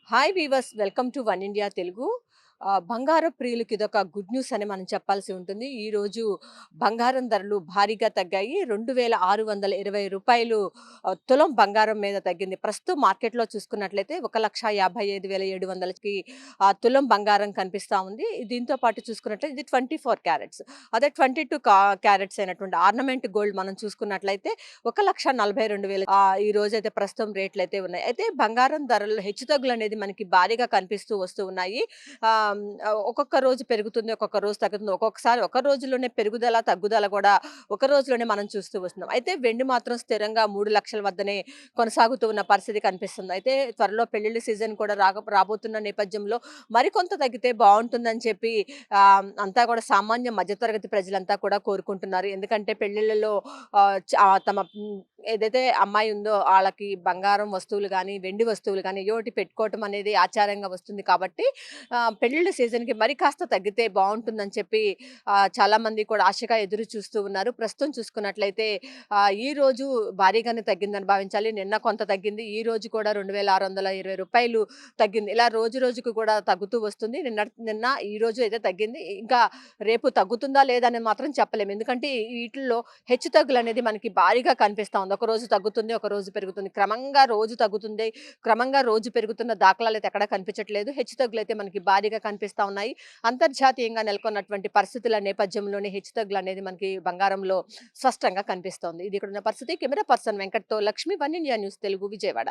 Hi weavers, welcome to one India Telugu. బంగారం ప్రియులకి ఇదొక good news అని మనం చెప్పాల్సి ఉంటుంది. ఈరోజు బంగారం ధరలు భారీగా తగ్గాయి. రూ. 2,620 తులం బంగారం మీద తగ్గింది. ప్రస్తుతం మార్కెట్‌లో చూసుకున్నట్లయితే 1,55,700కి తులం బంగారం కనిపిస్తా ఉంది. దీంతో పాటు చూసుకున్నట్లయితే ఇది 24 క్యారెట్స్. అదే 22 క్యారెట్స్ అయినటువంటి ఆర్నమెంట్ గోల్డ్ మనం చూసుకున్నట్లయితే 1,42,000 ఈ రోజైతే ప్రస్తుతం రేట్లయితే ఉన్నాయి. అయితే బంగారం ధరలు హెచ్చుతగ్గులనేది మనకి భారీగా కనిపిస్తూ వస్తూ ఉన్నాయి. ఒక్కొక్క రోజు పెరుగుతుంది, ఒక్కొక్క రోజు తగ్గుతుంది. ఒక్కొక్కసారి ఒక రోజులోనే పెరుగుదల, తగ్గుదల కూడా ఒక రోజులోనే మనం చూస్తూ వస్తున్నాం. అయితే వెండి మాత్రం స్థిరంగా 3,00,000 వద్దనే కొనసాగుతూ ఉన్న పరిస్థితి కనిపిస్తుంది. అయితే త్వరలో పెళ్లిళ్ల సీజన్ కూడా రాబోతున్న నేపథ్యంలో మరికొంత తగ్గితే బావుంటుందని చెప్పి అంతా కూడా సామాన్య మధ్యతరగతి ప్రజలంతా కూడా కోరుకుంటున్నారు. ఎందుకంటే పెళ్లిళ్లలో తమ ఏదైతే అమ్మాయి ఉందో ఆళ్ళకి బంగారం వస్తువులు గానీ, వెండి వస్తువులు గానీ ఏయో ఒకటి పెట్టుకోవటం అనేది ఆచారంగా వస్తుంది కాబట్టి పెళ్ళిళ్ళ సీజన్‌కి మరి కాస్త తగ్గితే బావుంటుందని చెప్పి చాలామంది కూడా ఆశగా ఎదురు చూస్తూ ఉన్నారు. ప్రస్తుతం చూసుకున్నట్లయితే ఈరోజు భారీగానే తగ్గిందని భావించాలి. నిన్న కొంత తగ్గింది. ఈ రోజు కూడా రూ. 2,620 తగ్గింది. ఇలా రోజు రోజుకు కూడా తగ్గుతూ వస్తుంది. నిన్న ఈరోజు అయితే తగ్గింది. ఇంకా రేపు తగ్గుతుందా లేదా అని మాత్రం చెప్పలేము. ఎందుకంటే వీటిల్లో హెచ్చుతగ్గులనేది మనకి భారీగా కనిపిస్తా ఉంది. ఒకరోజు తగ్గుతుంది, ఒకరోజు పెరుగుతుంది. క్రమంగా రోజు తగ్గుతుంది, క్రమంగా రోజు పెరుగుతున్న దాఖలాలైతే ఎక్కడా కనిపించట్లేదు. హెచ్చుతగ్గులైతే మనకి భారీగా కనిపిస్తా ఉన్నాయి. అంతర్జాతీయంగా నెలకొన్నటువంటి పరిస్థితుల నేపథ్యంలోనే హెచ్చుతగ్గులనేది మనకి బంగారంలో స్పష్టంగా కనిపిస్తోంది. ఇది ఇక్కడున్న పరిస్థితి. కెమెరా పర్సన్ వెంకట్‌తో Lakshmi, One India News Telugu, Vijayawada.